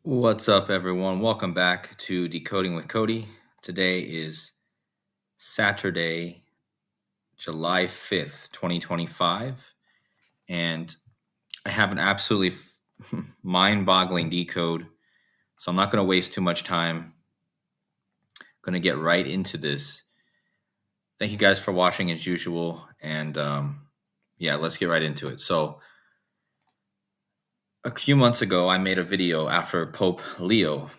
What's up, everyone? Welcome back to Decoding with Cody. Today is Saturday, July 5th, 2025, and I have an absolutely mind boggling decode. So I'm not going to waste too much time. Going to get right into this. Thank you guys for watching as usual. And yeah, let's get right into it. So a few months ago, I made a video after Pope Leo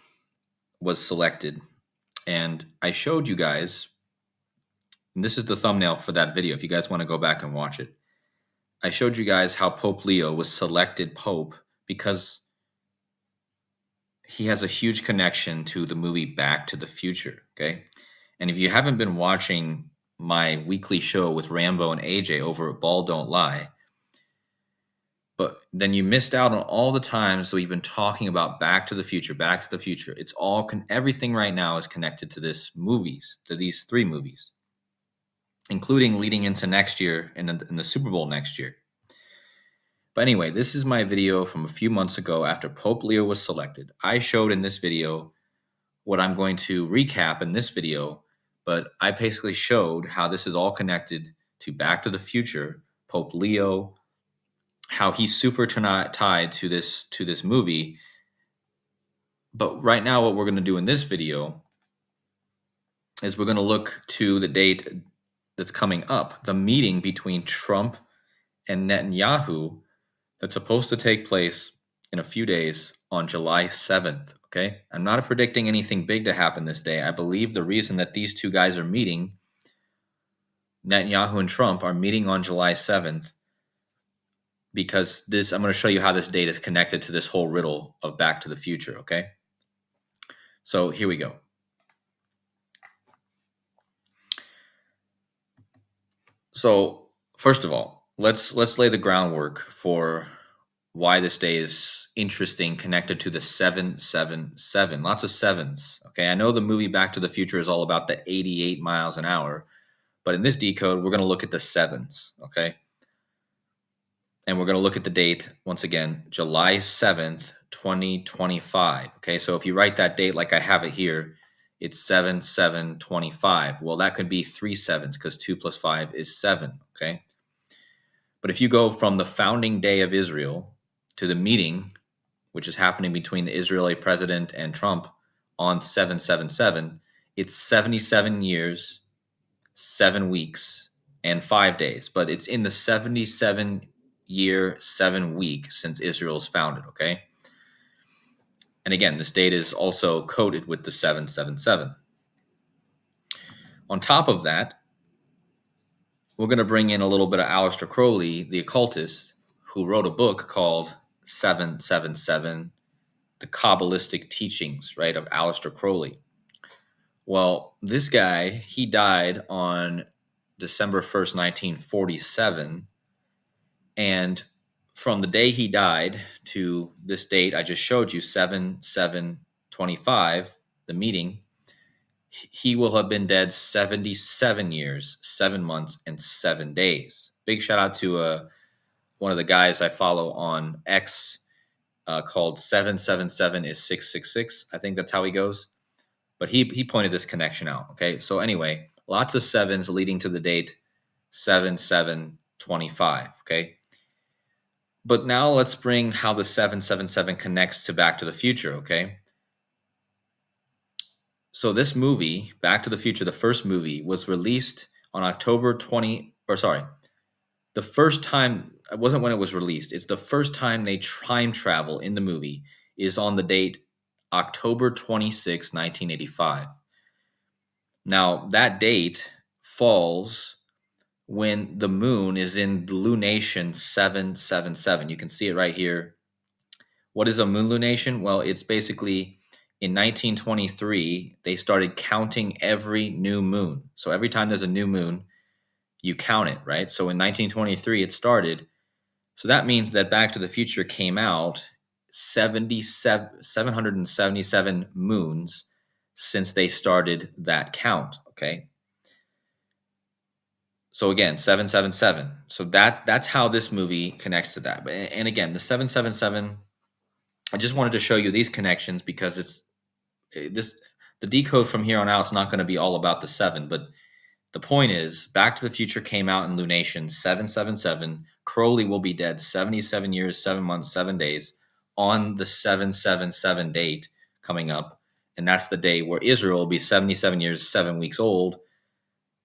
was selected, and I showed you guys. And this is the thumbnail for that video if you guys want to go back and watch it. I showed you guys how Pope Leo was selected Pope because he has a huge connection to the movie Back to the Future, okay? And if you haven't been watching my weekly show with Rambo and AJ over at Ball Don't Lie, but then you missed out on all the times that we've been talking about Back to the Future, Back to the Future. It's all everything right now is connected to these three movies, including leading into next year in the Super Bowl next year. But anyway, this is my video from a few months ago after Pope Leo was selected. I showed in this video what I'm going to recap in this video, but I basically showed how this is all connected to Back to the Future, Pope Leo, how he's super tied to this movie. But right now, what we're going to do in this video is we're going to look to the date that's coming up, the meeting between Trump and Netanyahu that's supposed to take place in a few days on July 7th, okay? I'm not predicting anything big to happen this day. I believe the reason that these two guys are meeting, Netanyahu and Trump, are meeting on July 7th because I'm going to show you how this date is connected to this whole riddle of Back to the Future, okay? So here we go. So first of all, let's lay the groundwork for why this day is interesting, connected to the 777. Lots of sevens. Okay. I know the movie Back to the Future is all about the 88 miles an hour, but in this decode, we're going to look at the sevens. Okay. And we're going to look at the date once again, July 7th, 2025. Okay. So if you write that date like I have it here, it's 7/7/25. Well, that could be three sevens because 2 + 5 is 7. Okay. But if you go from the founding day of Israel to the meeting, which is happening between the Israeli president and Trump on 7/7/7, it's 77 years, 7 weeks, and 5 days. But it's in the 77-year, 7 week since Israel's founded, okay? And again, this date is also coded with the 777. On top of that, we're going to bring in a little bit of Aleister Crowley, the occultist, who wrote a book called 777, The Kabbalistic Teachings, right, of Aleister Crowley. Well, this guy, he died on December 1st, 1947. And from the day he died to this date I just showed you, 7/7/25, the meeting, he will have been dead 77 years, 7 months, and 7 days. Big shout out to one of the guys I follow on X called 777 is 666. I think that's how he goes. But he pointed this connection out. Okay. So anyway, lots of sevens leading to the date 7/7/25. Okay. But now let's bring how the 777 connects to Back to the Future. Okay. So this movie, Back to the Future, the first movie, was released on October 20, or sorry, the first time, it wasn't when it was released. It's the first time they time travel in the movie is on the date October 26, 1985. Now, that date falls when the moon is in lunation 777. You can see it right here. What is a moon lunation? Well, it's basically in 1923, they started counting every new moon. So every time there's a new moon, you count it, right? So in 1923, it started. So that means that Back to the Future came out 777 moons since they started that count, okay? So again, 777. So that's how this movie connects to that. And again, the 777, I just wanted to show you these connections because the decode from here on out is not going to be all about the 7, but the point is, Back to the Future came out in lunation 777. Crowley will be dead 77 years, 7 months, 7 days on the 777 date coming up. And that's the day where Israel will be 77 years, 7 weeks old.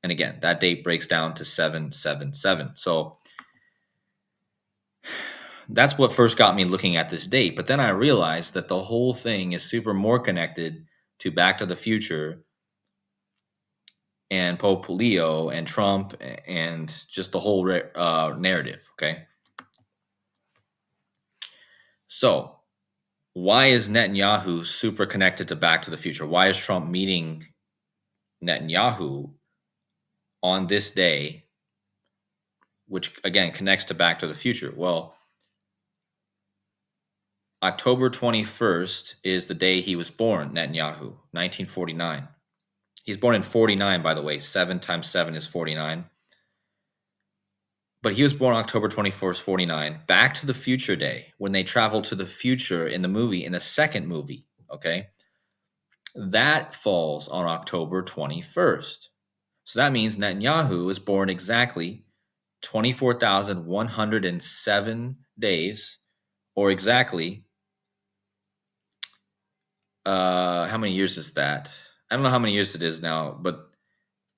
And again, that date breaks down to 777. So that's what first got me looking at this date. But then I realized that the whole thing is super more connected to Back to the Future and Pope Leo and Trump and just the whole narrative. Okay. So why is Netanyahu super connected to Back to the Future? Why is Trump meeting Netanyahu on this day, which again connects to Back to the Future? Well, October 21st is the day he was born, Netanyahu, 1949. He's born in 49, by the way. 7 times 7 is 49. But he was born October 21st, 49. Back to the Future Day, when they travel to the future in the movie, in the second movie, okay? That falls on October 21st. So that means Netanyahu is born exactly 24,107 days, or exactly, how many years is that? I don't know how many years it is now, but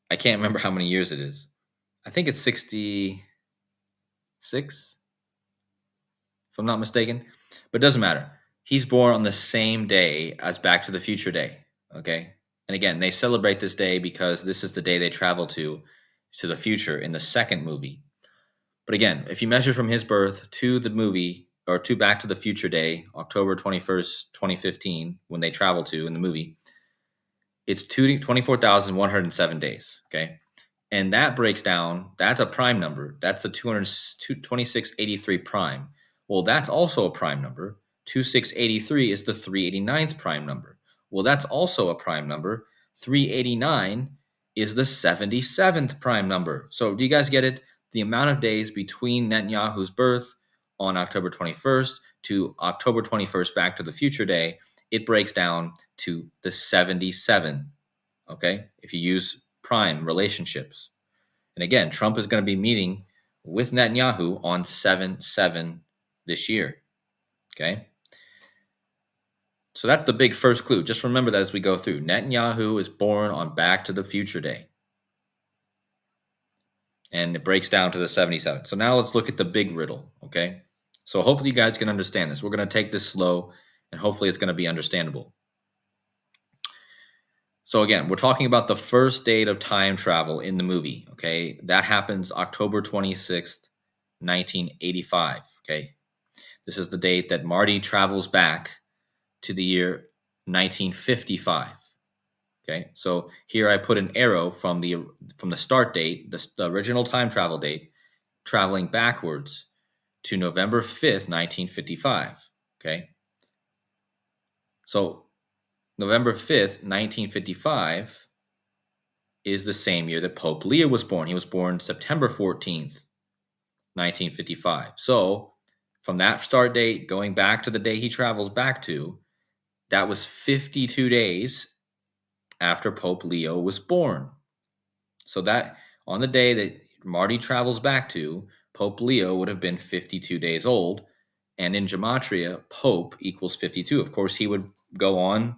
I can't remember how many years it is. I think it's 66, if I'm not mistaken. But it doesn't matter. He's born on the same day as Back to the Future Day, okay? And again, they celebrate this day because this is the day they travel to the future in the second movie. But again, if you measure from his birth to the movie, or to Back to the Future Day, October 21st, 2015, when they travel to in the movie, it's 24,107 days, okay? And that breaks down, that's a prime number. That's a 2683 prime. Well, that's also a prime number. 2683 is the 389th prime number. Well, that's also a prime number. 389 is the 77th prime number. So do you guys get it? The amount of days between Netanyahu's birth on October 21st to October 21st, Back to the Future Day, it breaks down to the 77, okay? If you use prime relationships. And again, Trump is going to be meeting with Netanyahu on 7/7 this year, okay? So that's the big first clue. Just remember that as we go through. Netanyahu is born on Back to the Future Day. And it breaks down to the 77. So now let's look at the big riddle, okay? So hopefully you guys can understand this. We're going to take this slow, and hopefully it's going to be understandable. So again, we're talking about the first date of time travel in the movie, okay? That happens October 26th, 1985, okay? This is the date that Marty travels back to the year 1955, okay? So here I put an arrow from the start date, the original time travel date, traveling backwards to November 5th, 1955, okay? So November 5th, 1955 is the same year that Pope Leo was born. He was born September 14th, 1955. So from that start date, going back to the day he travels back to, that was 52 days after Pope Leo was born. So that on the day that Marty travels back to, Pope Leo would have been 52 days old. And in Gematria, Pope equals 52. Of course, he would go on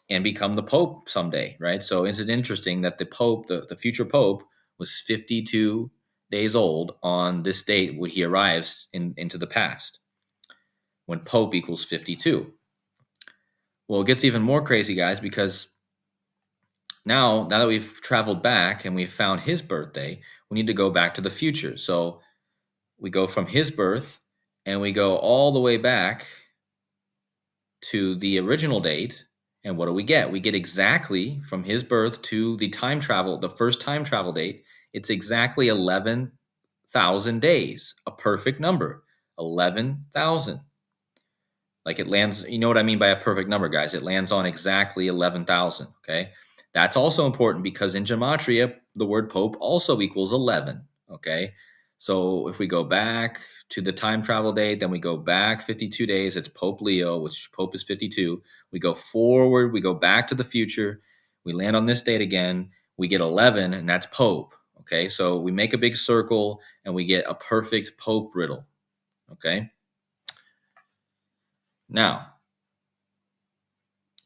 and become the Pope someday, right? So is it interesting that the Pope, the future Pope, was 52 days old on this date when he arrives into the past, when Pope equals 52. Well, it gets even more crazy, guys, because now that we've traveled back and we've found his birthday, we need to go back to the future. So we go from his birth and we go all the way back to the original date. And what do we get? We get exactly from his birth to the time travel, the first time travel date. It's exactly 11,000 days, a perfect number, 11,000. Like it lands, you know what I mean by a perfect number, guys? It lands on exactly 11,000, okay? That's also important because in Gematria, the word Pope also equals 11, okay? So if we go back to the time travel date, then we go back 52 days, it's Pope Leo, which Pope is 52. We go forward, we go back to the future, we land on this date again, we get 11, and that's Pope. Okay, so we make a big circle and we get a perfect Pope riddle. Okay, now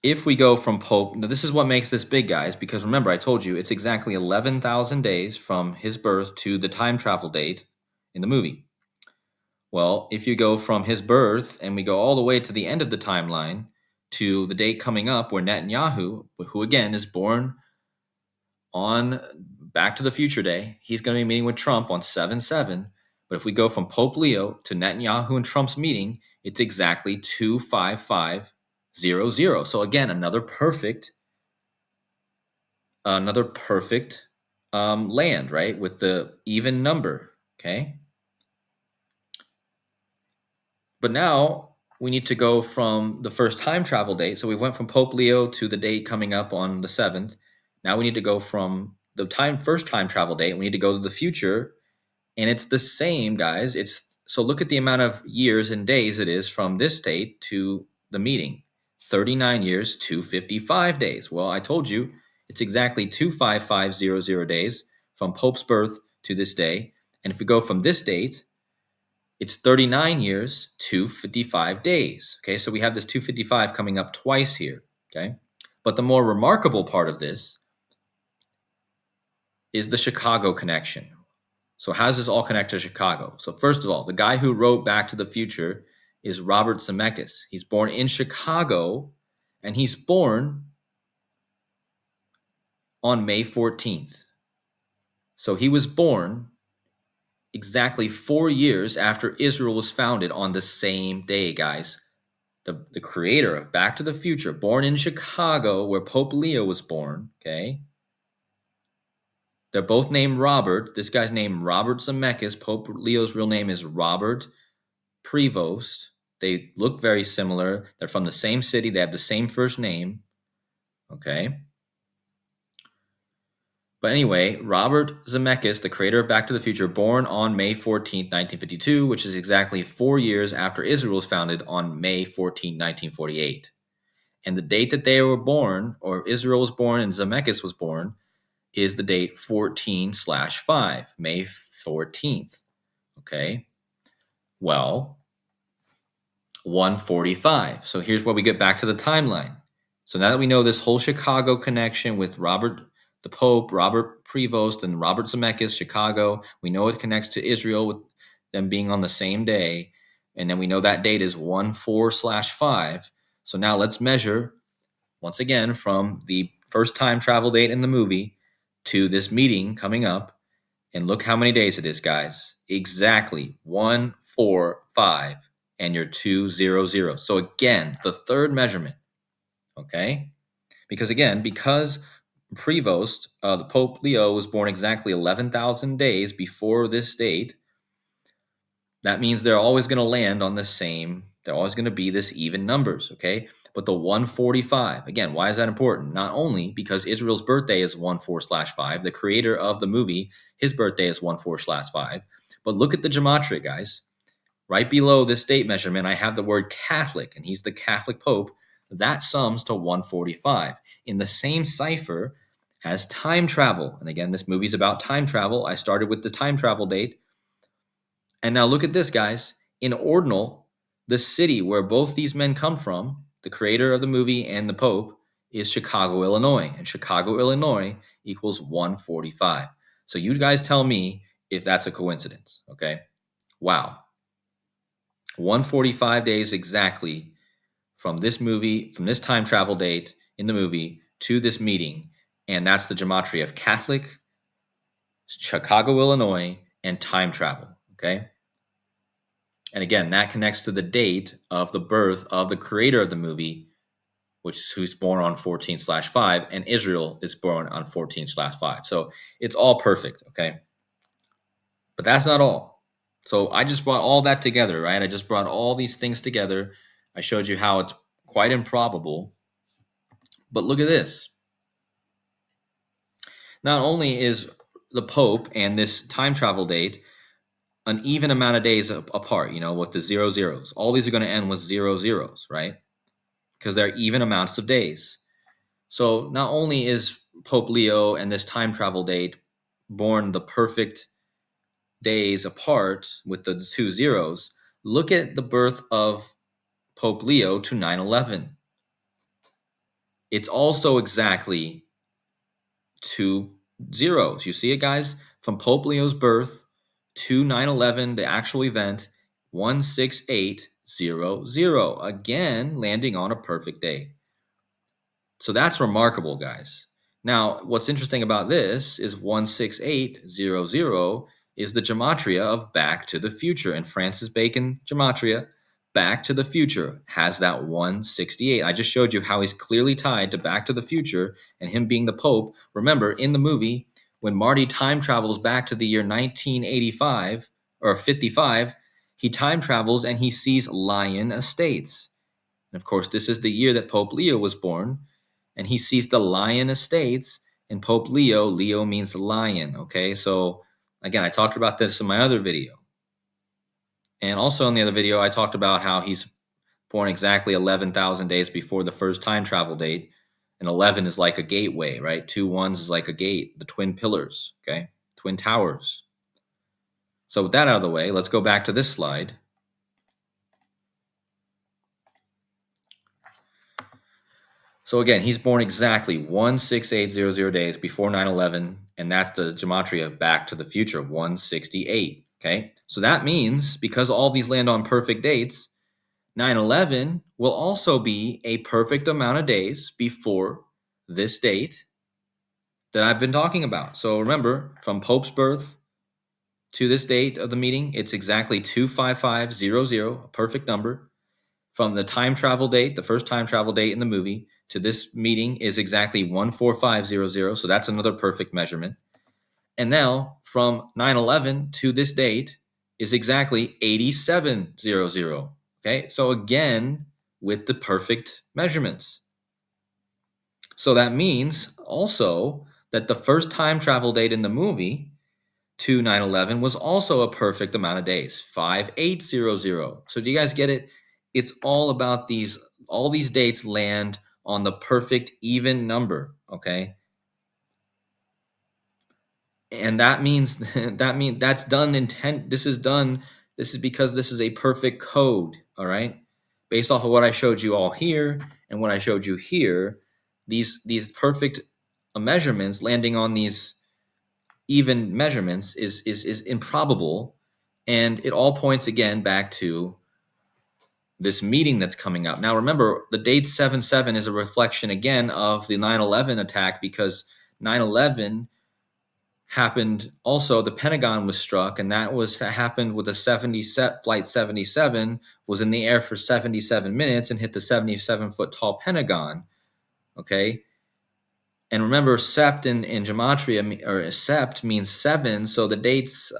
if we go from Pope, now this is what makes this big, guys, because remember, I told you it's exactly 11,000 days from his birth to the time travel date in the movie. Well, if you go from his birth and we go all the way to the end of the timeline to the date coming up where Netanyahu, who again is born on Back to the Future Day, he's going to be meeting with Trump on 7/7. But if we go from Pope Leo to Netanyahu and Trump's meeting, it's exactly 25500. So again, another perfect land, right? With the even number. Okay. But now we need to go from the first time travel date. So we went from Pope Leo to the date coming up on the 7th. Now we need to go from the first time travel date. We need to go to the future. And it's the same, guys. So look at the amount of years and days it is from this date to the meeting. 39 years, 255 days. Well, I told you it's exactly 25500 days from Pope's birth to this day. And if we go from this date, it's 39 years, 255 days. Okay, so we have this 255 coming up twice here. Okay, but the more remarkable part of this is the Chicago connection. So how does this all connect to Chicago? So first of all, the guy who wrote Back to the Future is Robert Zemeckis. He's born in Chicago, and he's born on May 14th. So he was born exactly 4 years after Israel was founded on the same day, guys. The creator of Back to the Future, born in Chicago, where Pope Leo was born, okay? They're both named Robert. This guy's named Robert Zemeckis. Pope Leo's real name is Robert Prevost. They look very similar. They're from the same city. They have the same first name, okay? But anyway, Robert Zemeckis, the creator of Back to the Future, born on May 14th, 1952, which is exactly 4 years after Israel was founded on May 14th, 1948. And the date that they were born, or Israel was born and Zemeckis was born, is the date 14/5, May 14th. Okay. Well, 145. So here's where we get back to the timeline. So now that we know this whole Chicago connection with Robert the Pope, Robert Prevost, and Robert Zemeckis, Chicago, we know it connects to Israel with them being on the same day. And then we know that date is 14/5. So now let's measure once again from the first time travel date in the movie to this meeting coming up. And look how many days it is, guys. Exactly 145 and you're 200. So again, the third measurement. Okay? Because Prevost, the Pope Leo was born exactly 11,000 days before this date, that means they're always going to land on the same, they're always going to be this even numbers, okay? But the 145, again, why is that important? Not only because Israel's birthday is 14/5, the creator of the movie, his birthday is 14/5, but look at the gematria, guys. Right below this date measurement, I have the word Catholic, and he's the Catholic Pope. That sums to 145 in the same cipher as time travel. And again, this movie's about time travel. I started with the time travel date. And now look at this, guys. In Ordinal, the city where both these men come from, the creator of the movie and the Pope, is Chicago, Illinois. And Chicago, Illinois equals 145. So you guys tell me if that's a coincidence, okay? Wow. 145 days exactly from this movie, from this time travel date in the movie to this meeting. And that's the gematria of Catholic, Chicago, Illinois, and time travel, okay? And again, that connects to the date of the birth of the creator of the movie, who's born on 14/5, and Israel is born on 14/5. So it's all perfect, okay? But that's not all. So I just brought all that together, right? I just brought all these things together. I showed you how it's quite improbable. But look at this. Not only is the Pope and this time travel date an even amount of days apart, with the 0 zeros. All these are going to end with 0 zeros, right? Because they're even amounts of days. So not only is Pope Leo and this time travel date born the perfect days apart with the 2 zeros, look at the birth of Pope Leo to 9/11. It's also exactly 2 zeros. You see it, guys? From Pope Leo's birth to 9/11, the actual event, 16800, again landing on a perfect day. So that's remarkable, guys. Now, what's interesting about this is 16800 is the gematria of Back to the Future. And Francis Bacon gematria, Back to the Future, has that 168. I just showed you how he's clearly tied to Back to the Future and him being the Pope. Remember, in the movie, when Marty time travels back to the year 1985 or 55, he time travels and he sees Lion Estates. And of course, this is the year that Pope Leo was born. And he sees the Lion Estates and Pope Leo. Leo means lion. Okay, so again, I talked about this in my other video. And also in the other video, I talked about how he's born exactly 11,000 days before the first time travel date. And 11 is like a gateway, right? 2 ones is like a gate, the twin pillars, okay? Twin towers. So with that out of the way, let's go back to this slide. So again, he's born exactly 16800 days before 9/11, and that's the gematria of Back to the Future, 168. Okay, so that means because all these land on perfect dates, 9/11 will also be a perfect amount of days before this date that I've been talking about. So remember, from Pope's birth to this date of the meeting, it's exactly 25500, a perfect number. From the time travel date, the first time travel date in the movie, to this meeting is exactly 14500. So that's another perfect measurement. And now from 9/11 to this date is exactly 8700. Okay. So again, with the perfect measurements. So that means also that the first time travel date in the movie to 9/11 was also a perfect amount of days, 5800. So do you guys get it? It's all about all these dates land on the perfect even number, okay? And that means that's done this is because this is a perfect code, all right? Based off of what I showed you all here and what I showed you here, these perfect measurements landing on these even measurements is improbable, and it all points again back to this meeting that's coming up. Now remember, the date 7/7 is a reflection again of the 9/11 attack, because 9/11 happened also, the Pentagon was struck, and that happened with a flight 77 was in the air for 77 minutes and hit the 77-foot tall Pentagon. Okay, and remember, sept in gematria, or sept means 7. So the dates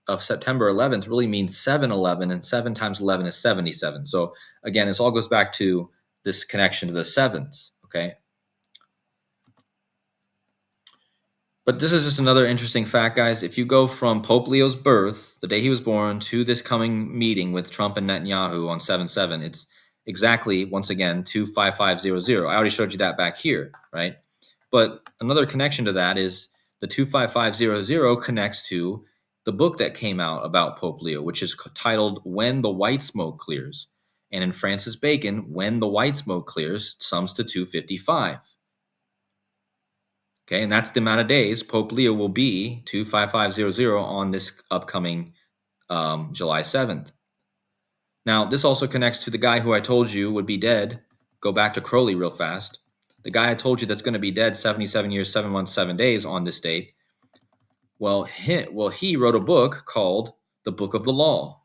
of September 11th really means 7/11, and 7 times 11 is 77. So again, this all goes back to this connection to the sevens. Okay. But this is just another interesting fact, guys. If you go from Pope Leo's birth, the day he was born, to this coming meeting with Trump and Netanyahu on 7/7, it's exactly, once again, 25500. I already showed you that back here, right? But another connection to that is the 25500 connects to the book that came out about Pope Leo, which is titled When the White Smoke Clears. And in Francis Bacon, when the white smoke clears sums to 255. Okay, and that's the amount of days Pope Leo will be 25500 on this upcoming July 7th. Now, this also connects to the guy who I told you would be dead. Go back to Crowley real fast. The guy I told you that's going to be dead 77 years, 7 months, 7 days on this date. Well, he wrote a book called The Book of the Law.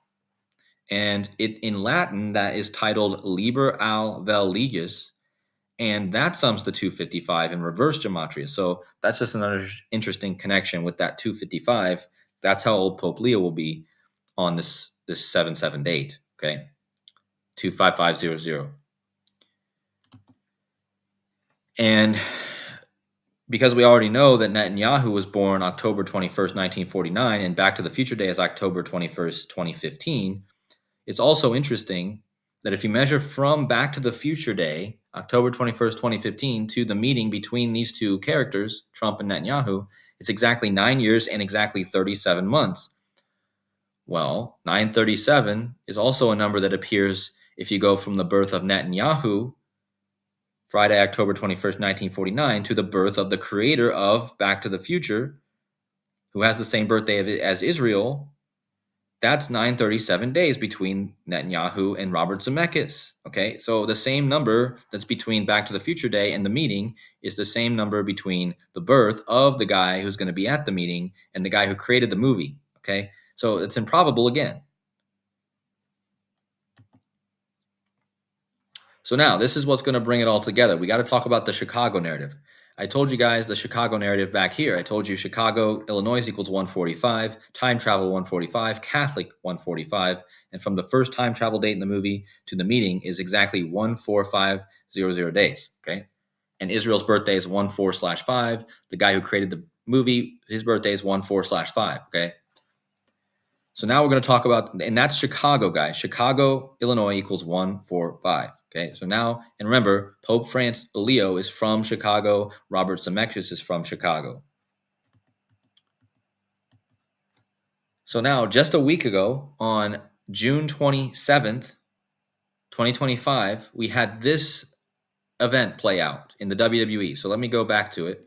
And in Latin, that is titled Liber al vel legis. And that sums to 255 in reverse gematria. So that's just another interesting connection with that 255. That's how old Pope Leo will be on this 7/7 date. Okay, 25500. And because we already know that Netanyahu was born October 21st, 1949, and Back to the Future Day is October 21st, 2015. It's also interesting that if you measure from Back to the Future Day, October 21st, 2015, to the meeting between these two characters, Trump and Netanyahu, it's exactly 9 years and exactly 37 months. Well, 937 is also a number that appears if you go from the birth of Netanyahu, Friday, October 21st, 1949, to the birth of the creator of Back to the Future, who has the same birthday as Israel. That's 937 days between Netanyahu and Robert Zemeckis. Okay, so the same number that's between Back to the Future Day and the meeting is the same number between the birth of the guy who's going to be at the meeting and the guy who created the movie. Okay, so it's improbable again. So now this is what's going to bring it all together. We got to talk about the Chicago narrative. I told you guys the Chicago narrative back here. I told you Chicago, Illinois equals 145, time travel 145, Catholic 145, and from the first time travel date in the movie to the meeting is exactly 14500 days. Okay, and Israel's birthday is 14/5. The guy who created the movie, his birthday is 14/5. Okay. So now we're going to talk about, and that's Chicago, guys. Chicago, Illinois equals 145. Okay. So now, and remember, Pope Leo is from Chicago. Robert Zemeckis is from Chicago. So now, just a week ago, on June 27th, 2025, we had this event play out in the WWE. So let me go back to it.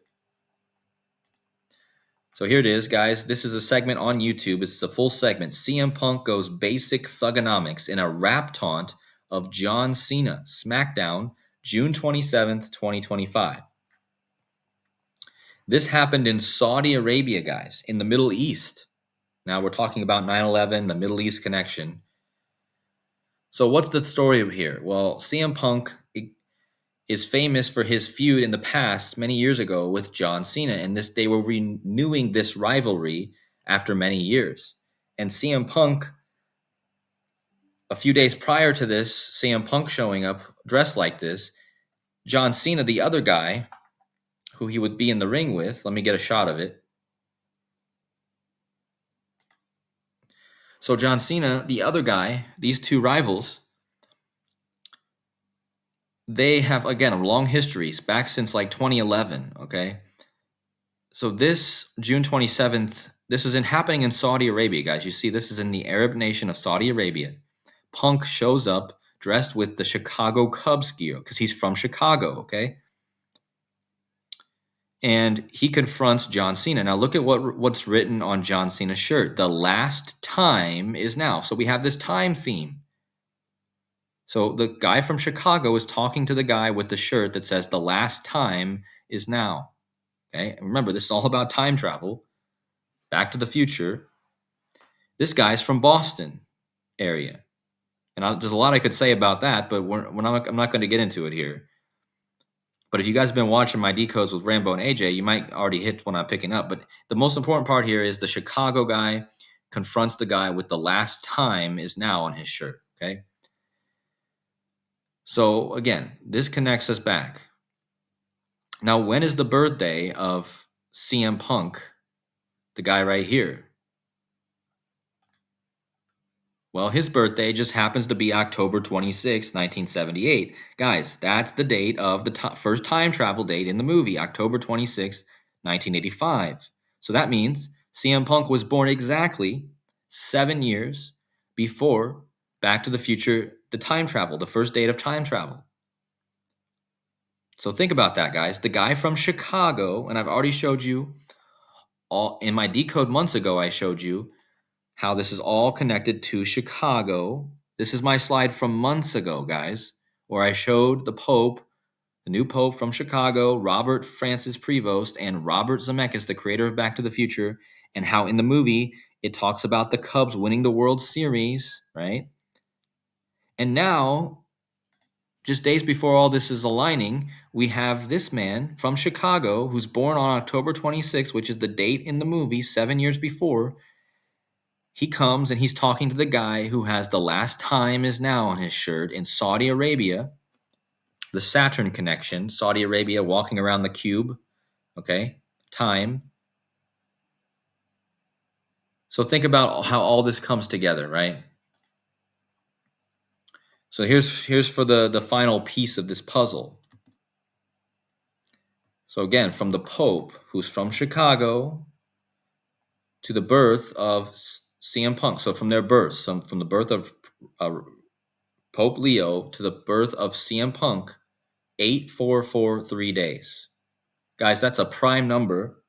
So here it is, guys. This is a segment on YouTube. It's the full segment. CM Punk goes basic thugonomics in a rap taunt of John Cena. SmackDown, June 27th, 2025. This happened in Saudi Arabia, guys, in the Middle East. Now we're talking about 9/11, the Middle East connection. So what's the story here? Well, CM Punk is famous for his feud in the past many years ago with John Cena, and they were renewing this rivalry after many years. And CM Punk, a few days prior to this, CM Punk showing up dressed like this, John Cena, the other guy who he would be in the ring with, let me get a shot of it. So John Cena, the other guy, these two rivals, they have, again, a long history, back since like 2011, okay? So this June 27th, this is happening in Saudi Arabia, guys. You see, this is in the Arab nation of Saudi Arabia. Punk shows up dressed with the Chicago Cubs gear because he's from Chicago, okay? And he confronts John Cena. Now look at what's written on John Cena's shirt. The last time is now. So we have this time theme. So the guy from Chicago is talking to the guy with the shirt that says the last time is now. Okay, and remember, this is all about time travel. Back to the Future. This guy's from Boston area. And there's a lot I could say about that, but I'm not going to get into it here. But if you guys have been watching my decodes with Rambo and AJ, you might already hit what I'm picking up. But the most important part here is the Chicago guy confronts the guy with the last time is now on his shirt. Okay. So again, this connects us back. Now, when is the birthday of CM Punk, the guy right here? Well, his birthday just happens to be October 26, 1978. Guys, that's the date of the first time travel date in the movie, October 26, 1985. So that means CM Punk was born exactly 7 years before Back to the Future, the time travel, the first date of time travel. So think about that, guys. The guy from Chicago, and I've already showed you in my decode months ago, I showed you how this is all connected to Chicago. This is my slide from months ago, guys, where I showed the Pope, the new Pope from Chicago, Robert Francis Prevost, and Robert Zemeckis, the creator of Back to the Future, and how in the movie it talks about the Cubs winning the World Series, right? And now, just days before all this is aligning, we have this man from Chicago who's born on October 26th, which is the date in the movie 7 years before. He comes and he's talking to the guy who has the last time is now on his shirt in Saudi Arabia, the Saturn connection, Saudi Arabia walking around the cube, okay? Time. So think about how all this comes together, right? So here's for the final piece of this puzzle. So again, from the Pope, who's from Chicago, to the birth of CM Punk. So from their birth, from the birth of uh, Pope Leo to the birth of CM Punk, 8443 days. Guys, that's a prime number,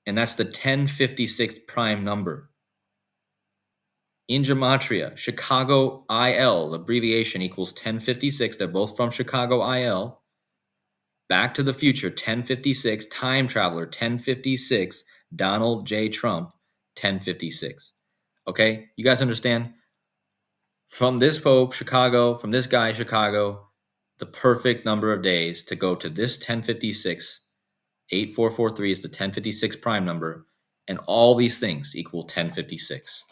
and that's the 1056th prime number. In Gematria, Chicago IL, abbreviation equals 1056. They're both from Chicago IL. Back to the Future, 1056. Time Traveler, 1056. Donald J. Trump, 1056. Okay? You guys understand? From this Pope, Chicago, from this guy, Chicago, the perfect number of days to go to this 1056. 8443 is the 1056 prime number, and all these things equal 1056.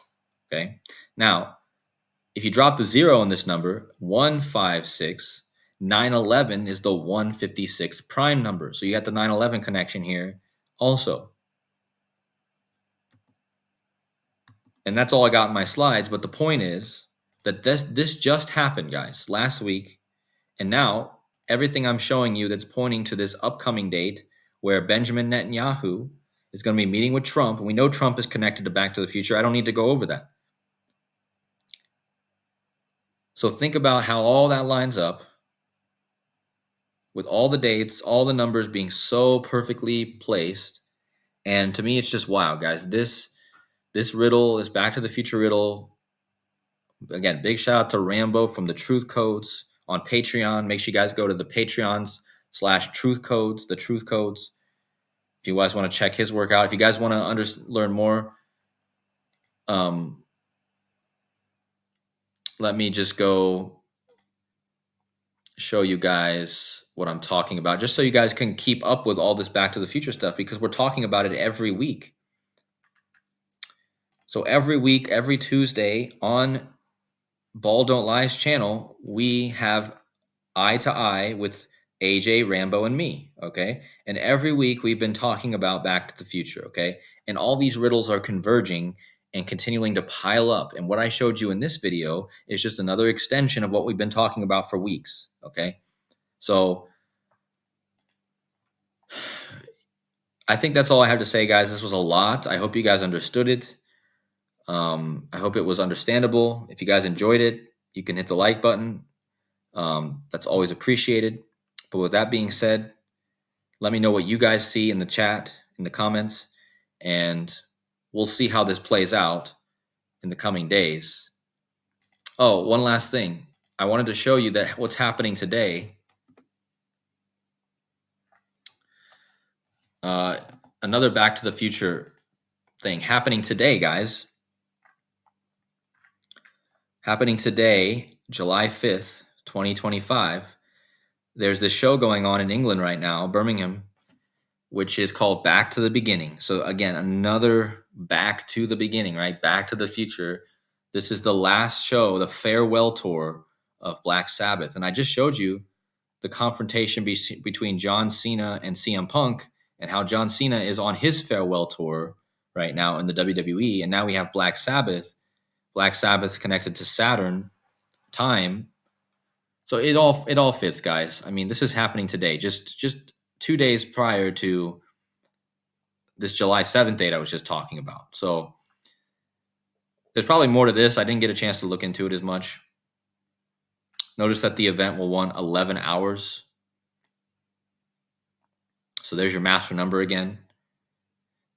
Okay? Now, if you drop the 0 in this number, 156, 911 is the 156 prime number. So you got the 911 connection here also. And that's all I got in my slides. But the point is that this just happened, guys, last week. And now everything I'm showing you that's pointing to this upcoming date where Benjamin Netanyahu is going to be meeting with Trump. And we know Trump is connected to Back to the Future. I don't need to go over that. So think about how all that lines up with all the dates, all the numbers being so perfectly placed. And to me, it's just wow, guys. This riddle, this Back to the Future riddle. Again, big shout out to Rambo from the Truth Codes on Patreon. Make sure you guys go to the Patreons/Truth Codes, the Truth Codes. If you guys want to check his work out, if you guys want to learn more, let me just go show you guys what I'm talking about, just so you guys can keep up with all this Back to the Future stuff, because we're talking about it every week. So every week, every Tuesday on Ball Don't Lie's channel, we have Eye to Eye with AJ, Rambo, and me, okay? And every week we've been talking about Back to the Future, okay? And all these riddles are converging and continuing to pile up. And what I showed you in this video is just another extension of what we've been talking about for weeks, okay? So I think that's all I have to say, guys. This was a lot. I hope you guys understood it. I hope it was understandable. If you guys enjoyed it, you can hit the like button. That's always appreciated. But with that being said, let me know what you guys see in the chat, in the comments, and we'll see how this plays out in the coming days. Oh, one last thing. I wanted to show you that what's happening today. Another Back to the Future thing happening today, guys. Happening today, July 5th, 2025. There's this show going on in England right now, Birmingham, which is called Back to the Beginning. So again, another Back to the Beginning, right? Back to the Future. This is the last show, the farewell tour of Black Sabbath. And I just showed you the confrontation between John Cena and CM Punk, and how John Cena is on his farewell tour right now in the WWE. And now we have Black Sabbath connected to Saturn, time. So it all fits, guys. I mean, this is happening today, just 2 days prior to this July 7th date I was just talking about. So there's probably more to this. I didn't get a chance to look into it as much. Notice that the event will run 11 hours. So there's your master number again.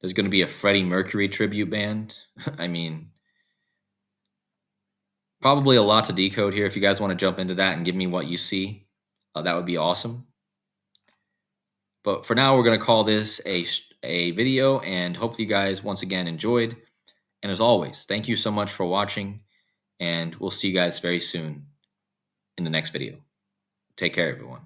There's going to be a Freddie Mercury tribute band. I mean, probably a lot to decode here. If you guys want to jump into that and give me what you see, that would be awesome. But for now, we're going to call this a video, and hopefully you guys once again enjoyed. And as always, thank you so much for watching, and we'll see you guys very soon in the next video. Take care, everyone.